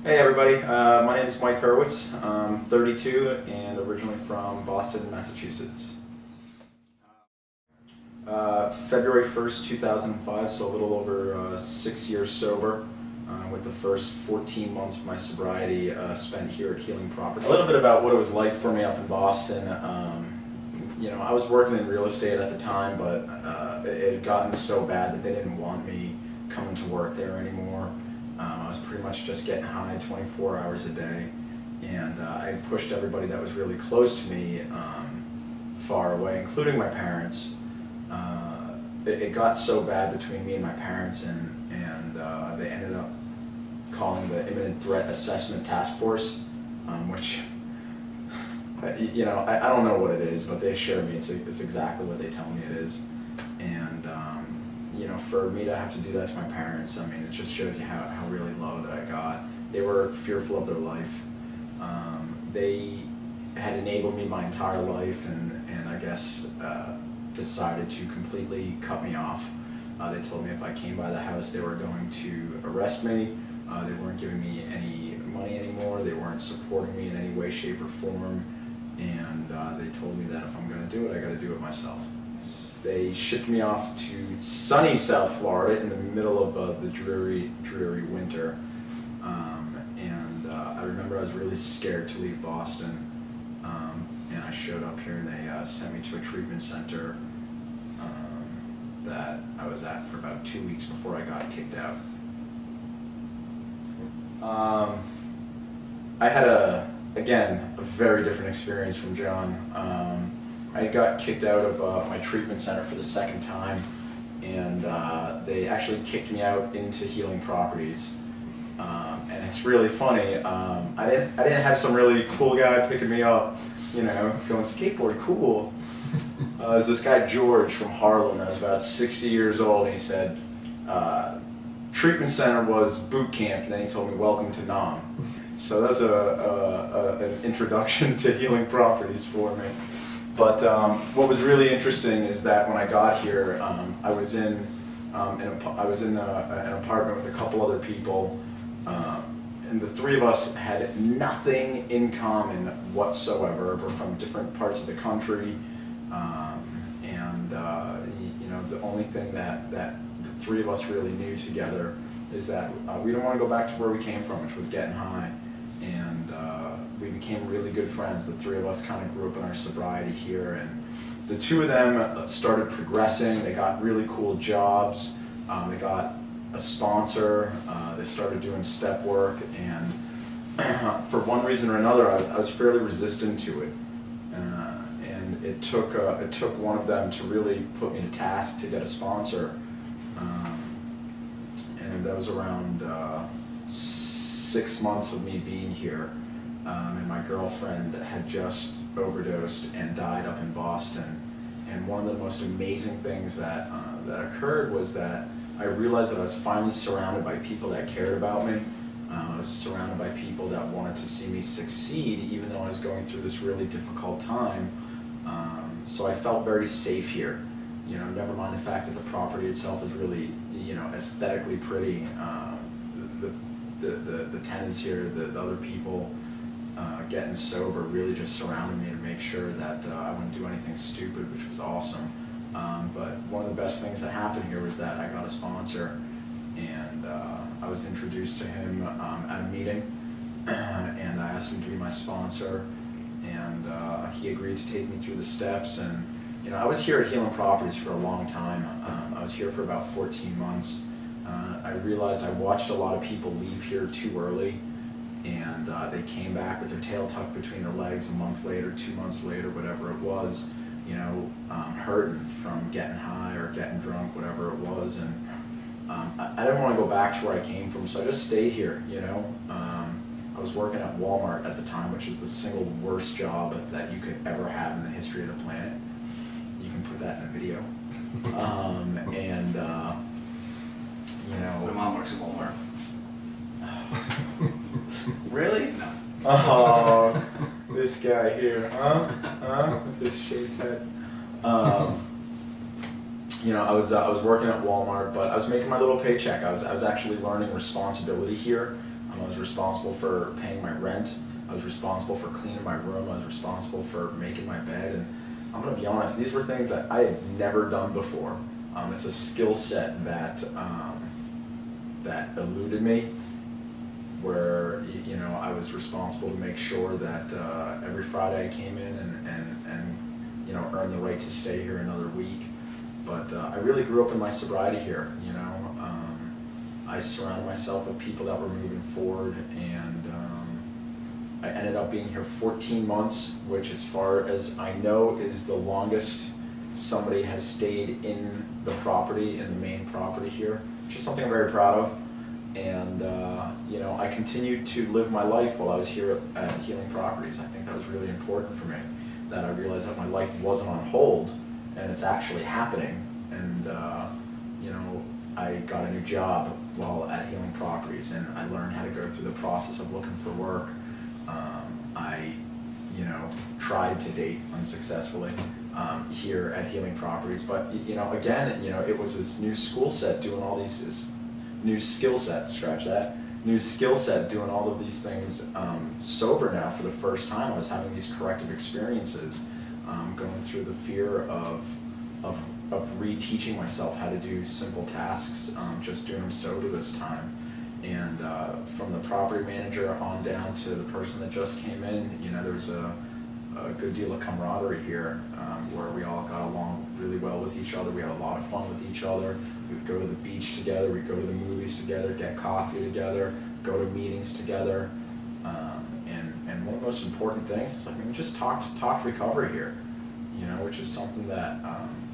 Hey everybody, my name is Mike Hurwitz. I'm 32 and originally from Boston, Massachusetts. February 1st, 2005, so a little over 6 years sober, with the first 14 months of my sobriety spent here at Healing Properties. A little bit about what it was like for me up in Boston. I was working in real estate at the time, but it had gotten so bad that they didn't want me coming to work there anymore. I was pretty much just getting high 24 hours a day, and I pushed everybody that was really close to me far away, including my parents. It got so bad between me and my parents, and they ended up calling the Imminent Threat Assessment Task Force, which, I don't know what it is, but they assure me it's exactly what they tell me it is. And for me to have to do that to my parents, I mean, it just shows you how really low that I got. They were fearful of their life. They had enabled me my entire life, and I guess decided to completely cut me off. They told me if I came by the house, they were going to arrest me. They weren't giving me any money anymore. They weren't supporting me in any way, shape, or form. And they told me that if I'm going to do it, I got to do it myself. They shipped me off to sunny South Florida in the middle of the dreary winter. I remember I was really scared to leave Boston. And I showed up here, and they sent me to a treatment center that I was at for about 2 weeks before I got kicked out. I had again, a very different experience from John. I got kicked out of my treatment center for the second time, and they actually kicked me out into Healing Properties. And it's really funny. I didn't have some really cool guy picking me up, going skateboard, cool. It was this guy George from Harlem. I was about 60 years old, and he said treatment center was boot camp, and then he told me welcome to Nam. So that's an introduction to Healing Properties for me. But what was really interesting is that when I got here, I was in an apartment with a couple other people, and the three of us had nothing in common whatsoever. We're from different parts of the country, the only thing that the three of us really knew together is that we didn't want to go back to where we came from, which was getting high. And we became really good friends. The three of us kind of grew up in our sobriety here, and the two of them started progressing. They got really cool jobs. They got a sponsor. They started doing step work, and for one reason or another, I was fairly resistant to it. And it took one of them to really put me to task to get a sponsor, and that was around 6 months of me being here, and my girlfriend had just overdosed and died up in Boston. And one of the most amazing things that occurred was that I realized that I was finally surrounded by people that cared about me. I was surrounded by people that wanted to see me succeed, even though I was going through this really difficult time. So I felt very safe here. Never mind the fact that the property itself is really, aesthetically pretty. The tenants here, the other people getting sober really just surrounded me to make sure that I wouldn't do anything stupid, which was awesome. But one of the best things that happened here was that I got a sponsor, and I was introduced to him at a meeting, and I asked him to be my sponsor, and he agreed to take me through the steps. And I was here at Healing Properties for a long time. I was here for about 14 months. I realized I watched a lot of people leave here too early, and they came back with their tail tucked between their legs a month later, 2 months later, whatever it was, hurting from getting high or getting drunk, whatever it was. And I didn't want to go back to where I came from, so I just stayed here. I was working at Walmart at the time, which is the single worst job that you could ever have in the history of the planet. You can put that in a video. My mom works at Walmart. Really? No. Oh, this guy here, with this shaved head. I was working at Walmart, but I was making my little paycheck. I was actually learning responsibility here. I was responsible for paying my rent. I was responsible for cleaning my room. I was responsible for making my bed. And I'm going to be honest, these were things that I had never done before. It's a skill set that that eluded me, where you know, I was responsible to make sure that every Friday I came in and you know, earned the right to stay here another week. But I really grew up in my sobriety here. You know, I surrounded myself with people that were moving forward, and I ended up being here 14 months, which, as far as I know, is the longest somebody has stayed in the property, in the main property here, which is something I'm very proud of. And you know, I continued to live my life while I was here at Healing Properties. I think that was really important for me, that I realized that my life wasn't on hold, and it's actually happening. And you know, I got a new job while at Healing Properties, and I learned how to go through the process of looking for work. I, you know, tried to date unsuccessfully here at Healing Properties, but you know, again, you know, it was this new school set doing all these, this new skill set, scratch that, new skill set doing all of these things sober now for the first time. I was having these corrective experiences, going through the fear of reteaching myself how to do simple tasks, just doing them sober this time. And from the property manager on down to the person that just came in, you know, there was a good deal of camaraderie here, where we all got along really well with each other. We had a lot of fun with each other. We would go to the beach together, we'd go to the movies together, get coffee together, go to meetings together. And one of the most important things is, like, we just talk recovery here, you know, which is something that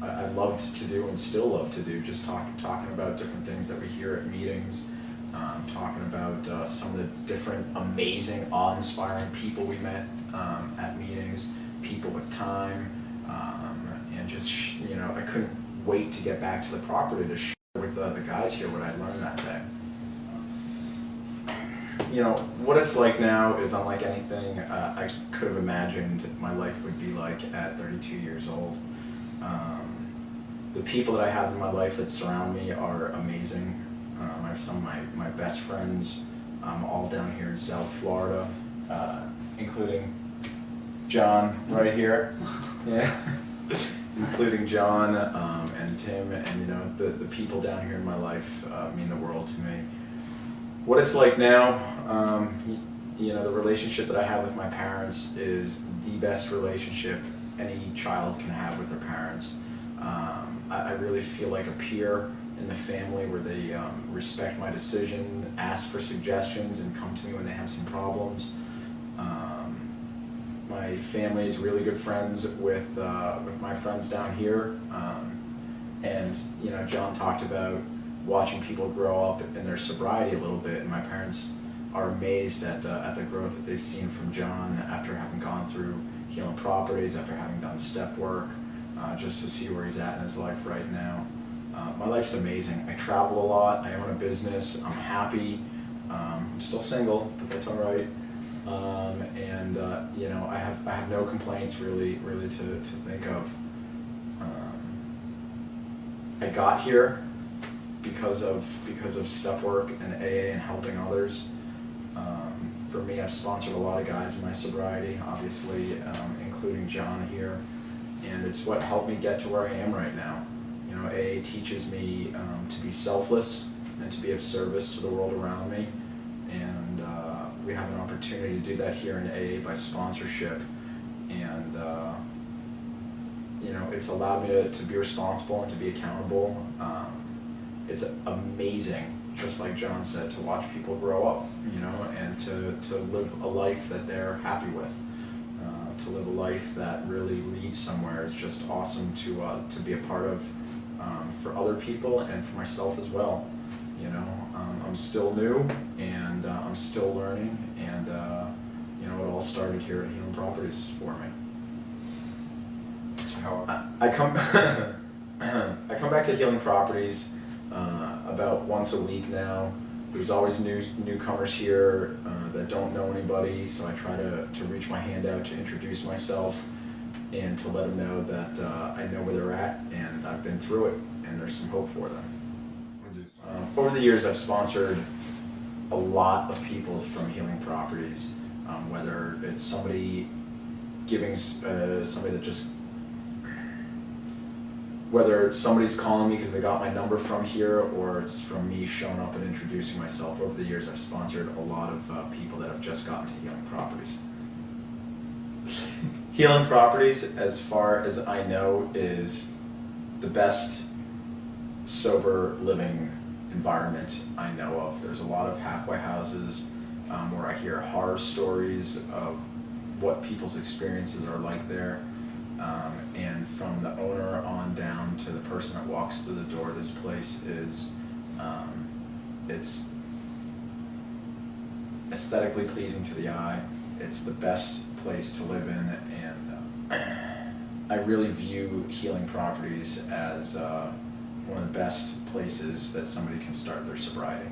I loved to do and still love to do, just talking about different things that we hear at meetings, talking about some of the different amazing, awe-inspiring people we met at meetings, people with time, and just, you know, I couldn't wait to get back to the property to share with the guys here what I learned that day. You know, what it's like now is unlike anything I could have imagined my life would be like at 32 years old. The people that I have in my life that surround me are amazing. I have some of my best friends, all down here in South Florida, including John right here. Yeah. Including John and Tim, and you know, the people down here in my life mean the world to me. What it's like now, you know, the relationship that I have with my parents is the best relationship any child can have with their parents. I really feel like a peer in the family, where they respect my decision, ask for suggestions, and come to me when they have some problems. My family is really good friends with my friends down here, and you know, John talked about watching people grow up in their sobriety a little bit, and my parents are amazed at the growth that they've seen from John after having gone through Healing Properties, after having done step work, just to see where he's at in his life right now. My life's amazing. I travel a lot. I own a business. I'm happy. I'm still single, but that's all right. And you know, I have no complaints really to think of. I got here because of step work and AA and helping others. For me, I've sponsored a lot of guys in my sobriety, obviously, including John here, and it's what helped me get to where I am right now. You know, AA teaches me to be selfless and to be of service to the world around me, and we have an opportunity to do that here in AA by sponsorship, and you know, it's allowed me to be responsible and to be accountable. It's amazing, just like John said, to watch people grow up, you know, and to live a life that they're happy with. To live a life that really leads somewhere is just awesome to be a part of, for other people and for myself as well. You know, I'm still new, and I'm still learning, and you know, it all started here at Healing Properties for me. I come back to Healing Properties about once a week now. There's always newcomers here that don't know anybody, so I try to reach my hand out to introduce myself and to let them know that I know where they're at and I've been through it, and there's some hope for them. Over the years, I've sponsored a lot of people from Healing Properties, whether it's somebody giving somebody that just, whether somebody's calling me because they got my number from here, or it's from me showing up and introducing myself. Over the years, I've sponsored a lot of people that have just gotten to Healing Properties. Healing Properties, as far as I know, is the best sober living environment I know of. There's a lot of halfway houses where I hear horror stories of what people's experiences are like there. And from the owner on down to the person that walks through the door, this place is, it's aesthetically pleasing to the eye. It's the best place to live in, and I really view Healing Properties as one of the best places that somebody can start their sobriety.